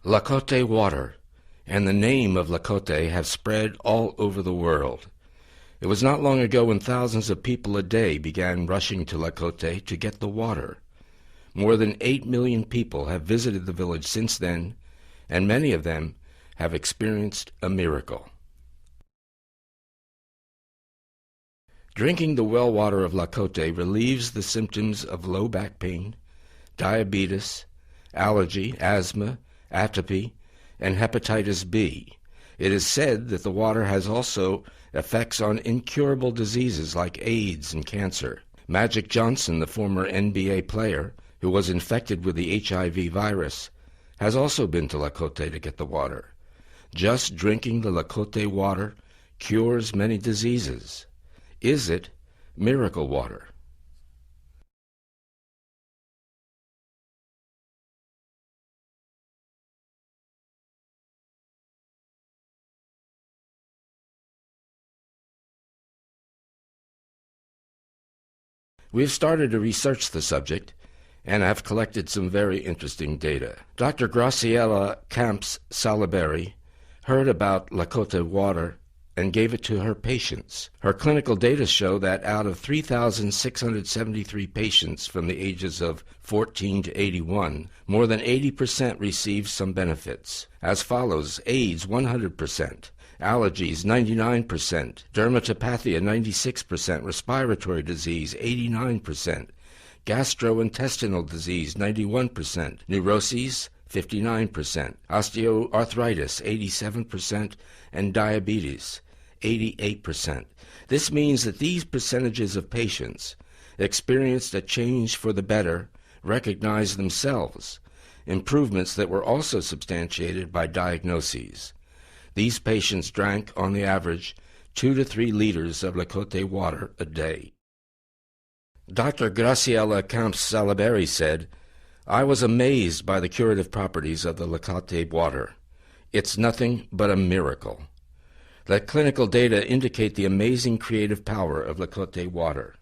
Lacote water and the name of Lacote have spread all over the world. It was not long ago when thousands of people a day began rushing to Lacote to get the water. More than 8 million people have visited the village since then, and many of them have experienced a miracle. Drinking the well water of Lacote relieves the symptoms of low back pain, diabetes, allergy, asthma, atopy, and hepatitis B. It is said that the water has also effects on incurable diseases like AIDS and cancer. Magic Johnson, the former NBA player who was infected with the HIV virus, has also been to Lacote to get the water. Just drinking the Lacote water cures many diseases. Is it miracle water? We have started to research the subject and have collected some very interesting data. Dr. Graciela Camps Salaberi heard about Lacote water and gave it to her patients. Her clinical data show that out of 3,673 patients from the ages of 14 to 81, more than 80% received some benefits. As follows: AIDS 100%, allergies 99%, dermatopathia 96%, respiratory disease 89%, gastrointestinal disease 91%, neuroses 59%, osteoarthritis 87%, and diabetes 88%. This means that these percentages of patients experienced a change for the better, recognized themselves, improvements that were also substantiated by diagnoses. These patients drank, on the average, 2 to 3 liters of Lacote water a day. Dr. Graciela Camps Salaberi said, "I was amazed by the curative properties of the Lacote water. It's nothing but a miracle. The clinical data indicate the amazing creative power of Lacote water."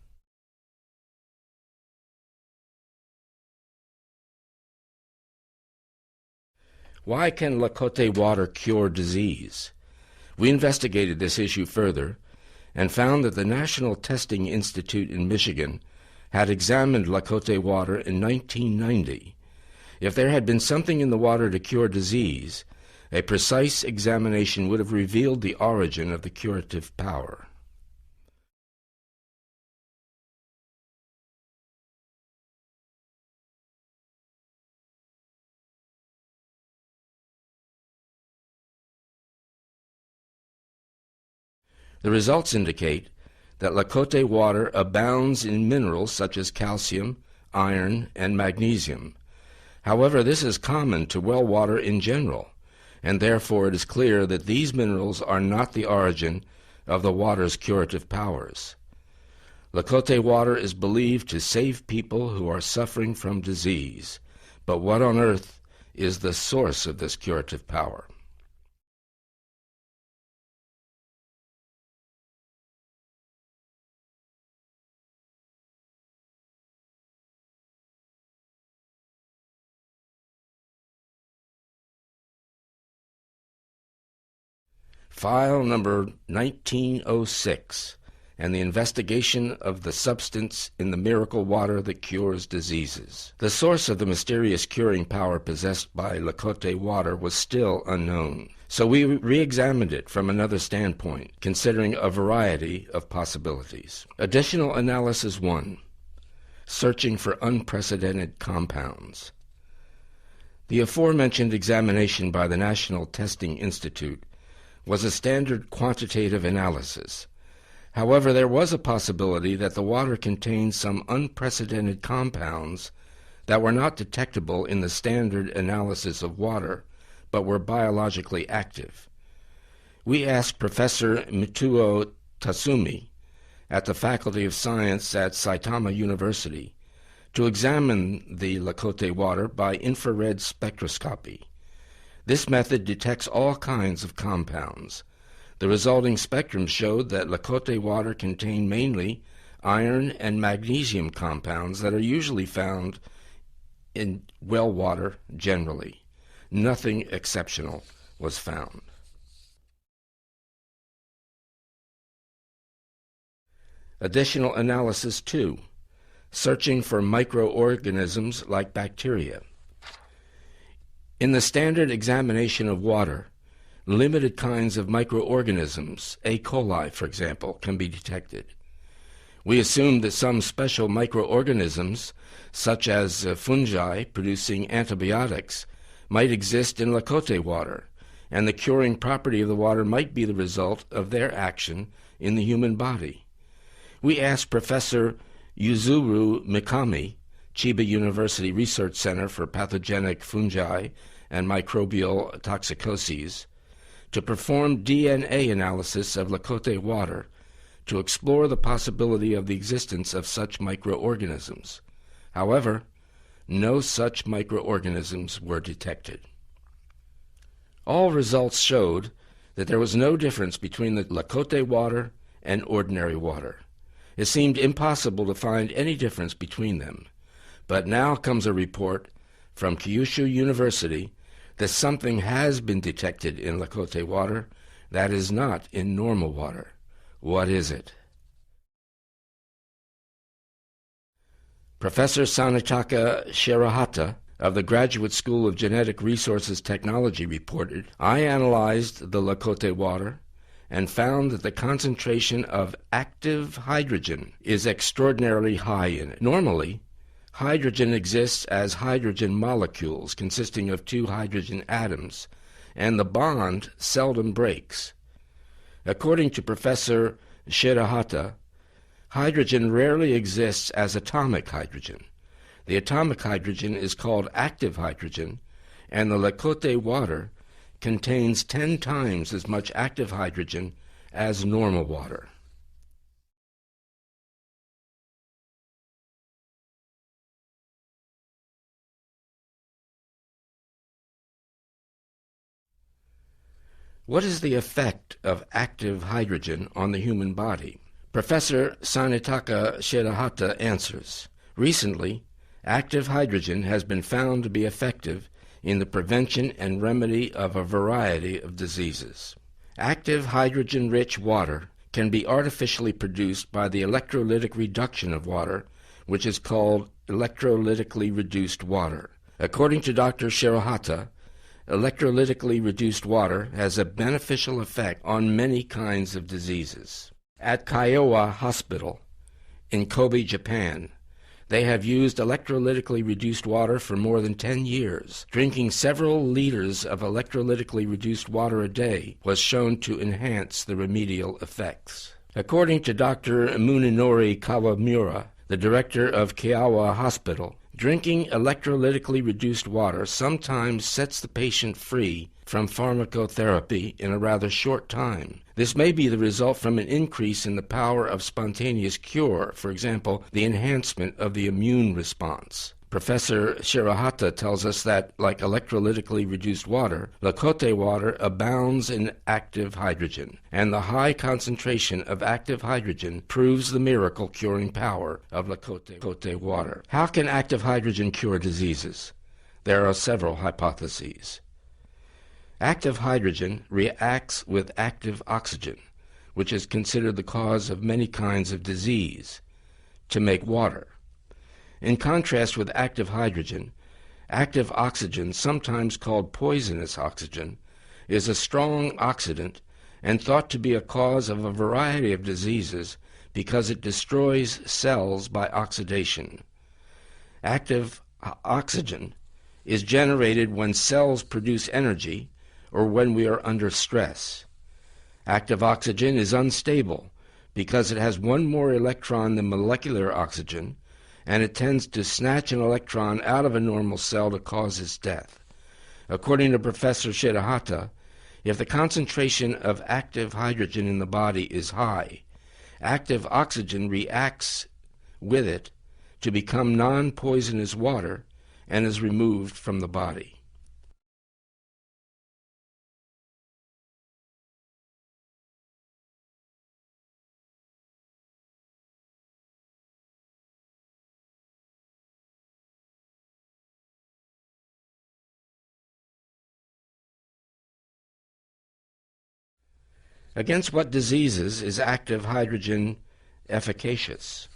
Why can Lacote water cure disease? We investigated this issue further and found that the National Testing Institute in Michigan had examined Lacote water in 1990. If there had been something in the water to cure disease, a precise examination would have revealed the origin of the curative power. The results indicate that Lacote water abounds in minerals such as calcium, iron, and magnesium. However, this is common to well water in general, and therefore it is clear that these minerals are not the origin of the water's curative powers. Lacote water is believed to save people who are suffering from disease, but what on earth is the source of this curative power? File number 1906, and the investigation of the substance in the miracle water that cures diseases. The source of the mysterious curing power possessed by Lacote water was still unknown, so we re-examined it from another standpoint, considering a variety of possibilities. Additional analysis 1. Searching for unprecedented compounds. The aforementioned examination by the National Testing Institute was a standard quantitative analysis. However, there was a possibility that the water contained some unprecedented compounds that were not detectable in the standard analysis of water, but were biologically active. We asked Professor Mitsuo Tasumi at the Faculty of Science at Saitama University to examine the Lacote water by infrared spectroscopy. This method detects all kinds of compounds. The resulting spectrum showed that Lacote water contained mainly iron and magnesium compounds that are usually found in well water generally. Nothing exceptional was found. Additional analysis 2, searching for microorganisms like bacteria. In the standard examination of water, limited kinds of microorganisms, E. coli for example, can be detected. We assumed that some special microorganisms, such as fungi producing antibiotics, might exist in Lacote water, and the curing property of the water might be the result of their action in the human body. We asked Professor Yuzuru Mikami, Chiba University Research Center for Pathogenic Fungi and Microbial Toxicoses, to perform DNA analysis of Lacote water to explore the possibility of the existence of such microorganisms. However, no such microorganisms were detected. All results showed that there was no difference between the Lacote water and ordinary water. It seemed impossible to find any difference between them. But now comes a report from Kyushu University that something has been detected in Lacote water that is not in normal water. What is it? Professor Sanetaka Shirahata of the Graduate School of Genetic Resources Technology reported, I analyzed the Lacote water and found that the concentration of active hydrogen is extraordinarily high in it. Normally, hydrogen exists as hydrogen molecules consisting of two hydrogen atoms, and the bond seldom breaks. According to Professor Shirahata, hydrogen rarely exists as atomic hydrogen. The atomic hydrogen is called active hydrogen, and the Lacote water contains 10 times as much active hydrogen as normal water. What is the effect of active hydrogen on the human body? Professor Sanetaka Shirahata answers, recently, active hydrogen has been found to be effective in the prevention and remedy of a variety of diseases. Active hydrogen-rich water can be artificially produced by the electrolytic reduction of water, which is called electrolytically reduced water. According to Dr. Shirahata, electrolytically reduced water has a beneficial effect on many kinds of diseases. At Kiowa Hospital in Kobe, Japan, they have used electrolytically reduced water for more than 10 years. Drinking several liters of electrolytically reduced water a day was shown to enhance the remedial effects. According to Dr. Munenori Kawamura, the director of Kiowa Hospital, drinking electrolytically reduced water sometimes sets the patient free from pharmacotherapy in a rather short time. This may be the result from an increase in the power of spontaneous cure, for example, the enhancement of the immune response. Professor Shirahata tells us that, like electrolytically reduced water, Lacote water abounds in active hydrogen, and the high concentration of active hydrogen proves the miracle curing power of Lacote water. How can active hydrogen cure diseases? There are several hypotheses. Active hydrogen reacts with active oxygen, which is considered the cause of many kinds of disease, to make water. In contrast with active hydrogen, active oxygen, sometimes called poisonous oxygen, is a strong oxidant and thought to be a cause of a variety of diseases because it destroys cells by oxidation. Active oxygen is generated when cells produce energy or when we are under stress. Active oxygen is unstable because it has one more electron than molecular oxygen, and it tends to snatch an electron out of a normal cell to cause its death. According to Professor Shirahata, if the concentration of active hydrogen in the body is high, active oxygen reacts with it to become non-poisonous water and is removed from the body. Against what diseases is active hydrogen efficacious?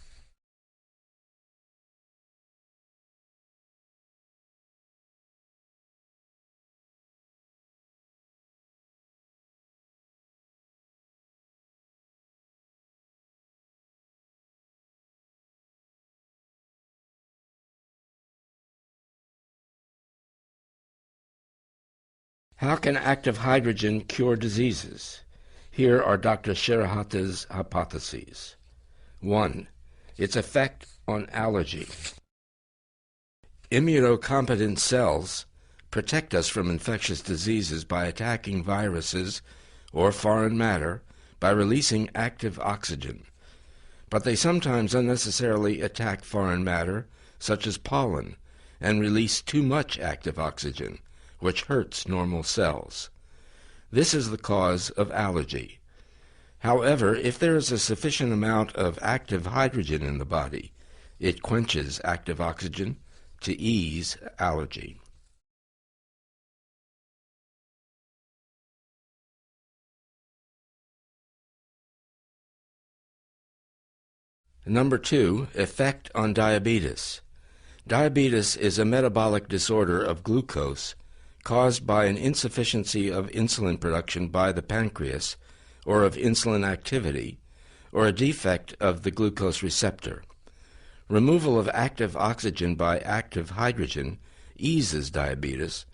How can active hydrogen cure diseases? Here are Dr. Shirahata's hypotheses. 1. Its effect on allergy. Immunocompetent cells protect us from infectious diseases by attacking viruses or foreign matter by releasing active oxygen. But they sometimes unnecessarily attack foreign matter, such as pollen, and release too much active oxygen, which hurts normal cells. This is the cause of allergy. However, if there is a sufficient amount of active hydrogen in the body, it quenches active oxygen to ease allergy. Number 2, effect on diabetes. Diabetes is a metabolic disorder of glucose caused by an insufficiency of insulin production by the pancreas, or of insulin activity, or a defect of the glucose receptor. Removal of active oxygen by active hydrogen eases diabetes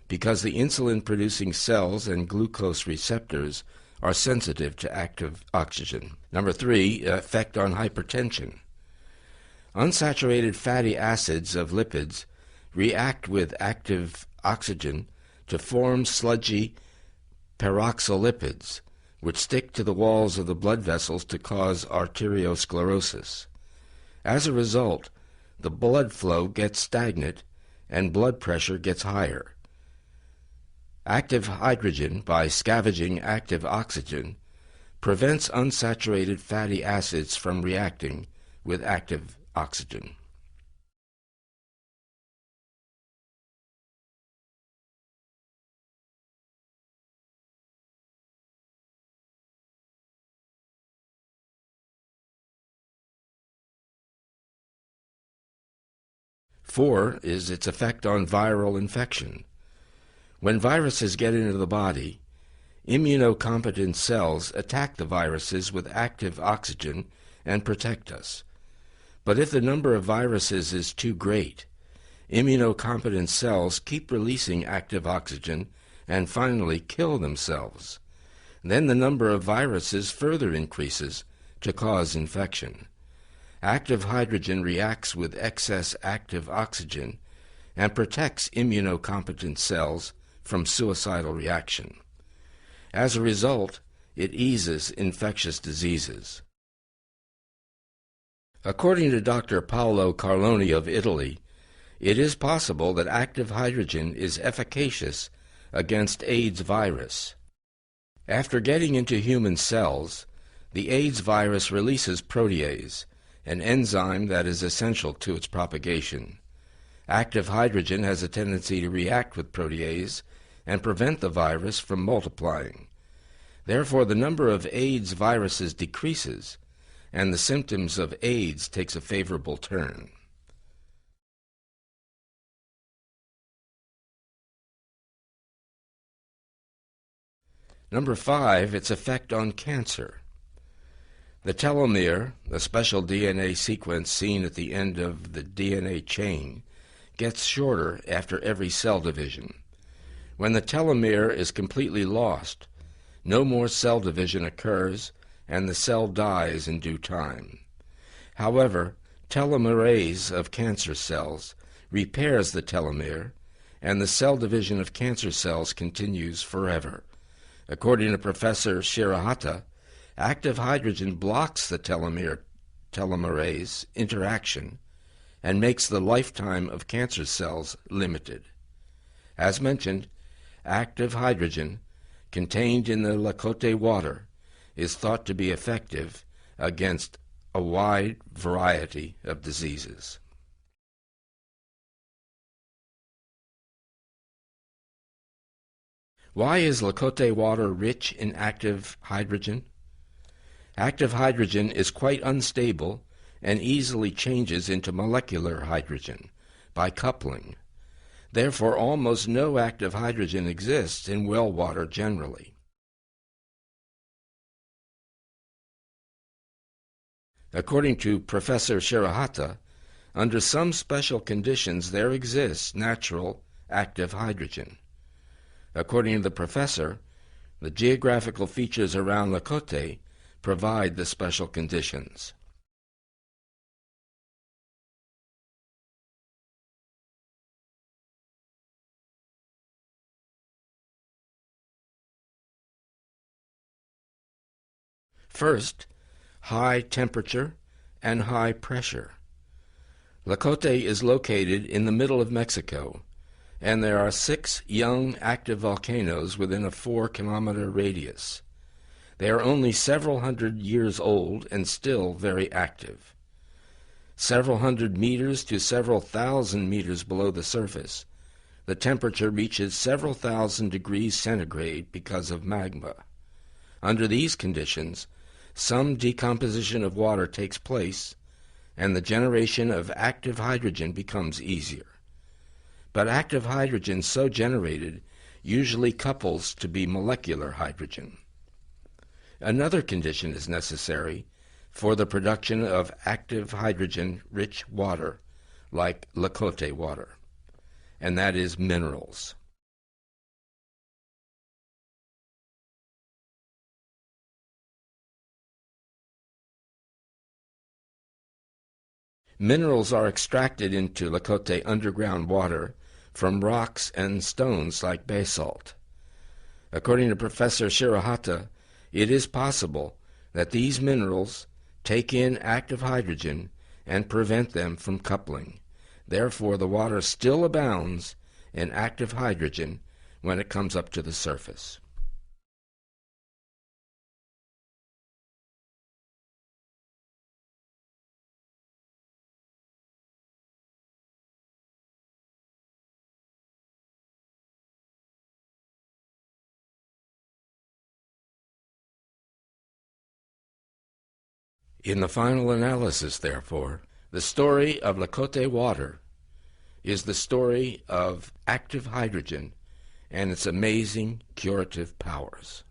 because the insulin-producing cells and glucose receptors are sensitive to active oxygen. Number 3, effect on hypertension. Unsaturated fatty acids of lipids react with active oxygen to form sludgy peroxolipids, which stick to the walls of the blood vessels to cause arteriosclerosis. As a result, the blood flow gets stagnant and blood pressure gets higher. Active hydrogen, by scavenging active oxygen, prevents unsaturated fatty acids from reacting with active oxygen. Four is its effect on viral infection. When viruses get into the body, immunocompetent cells attack the viruses with active oxygen and protect us. But if the number of viruses is too great, immunocompetent cells keep releasing active oxygen and finally kill themselves. Then the number of viruses further increases to cause infection. Active hydrogen reacts with excess active oxygen and protects immunocompetent cells from suicidal reaction. As a result, it eases infectious diseases. According to Dr. Paolo Carloni of Italy, it is possible that active hydrogen is efficacious against AIDS virus. After getting into human cells, the AIDS virus releases protease, an enzyme that is essential to its propagation. Active hydrogen has a tendency to react with protease and prevent the virus from multiplying. Therefore, the number of AIDS viruses decreases, and the symptoms of AIDS takes a favorable turn. Number 5, its effect on cancer. The telomere, a special DNA sequence seen at the end of the DNA chain, gets shorter after every cell division. When the telomere is completely lost, no more cell division occurs and the cell dies in due time. However, telomerase of cancer cells repairs the telomere, and the cell division of cancer cells continues forever. According to Professor Shirahata, active hydrogen blocks the telomerase interaction and makes the lifetime of cancer cells limited. As mentioned, active hydrogen contained in the Lacote water is thought to be effective against a wide variety of diseases. Why is Lacote water rich in active hydrogen? Active hydrogen is quite unstable and easily changes into molecular hydrogen by coupling. Therefore, almost no active hydrogen exists in well water generally. According to Professor Shirahata, under some special conditions there exists natural active hydrogen. According to the professor, the geographical features around Lacote provide the special conditions. First, high temperature and high pressure. Lacote is located in the middle of Mexico, and there are 6 young active volcanoes within a 4-kilometer radius. They are only several hundred years old and still very active. Several hundred meters to several thousand meters below the surface, the temperature reaches several thousand degrees centigrade because of magma. Under these conditions, some decomposition of water takes place, and the generation of active hydrogen becomes easier. But active hydrogen so generated usually couples to be molecular hydrogen. Another condition is necessary for the production of active hydrogen-rich water, like Lacote water, and that is minerals. Minerals are extracted into Lacote underground water from rocks and stones like basalt. According to Professor Shirahata, it is possible that these minerals take in active hydrogen and prevent them from coupling. Therefore, the water still abounds in active hydrogen when it comes up to the surface. In the final analysis, therefore, the story of Lacote water is the story of active hydrogen and its amazing curative powers.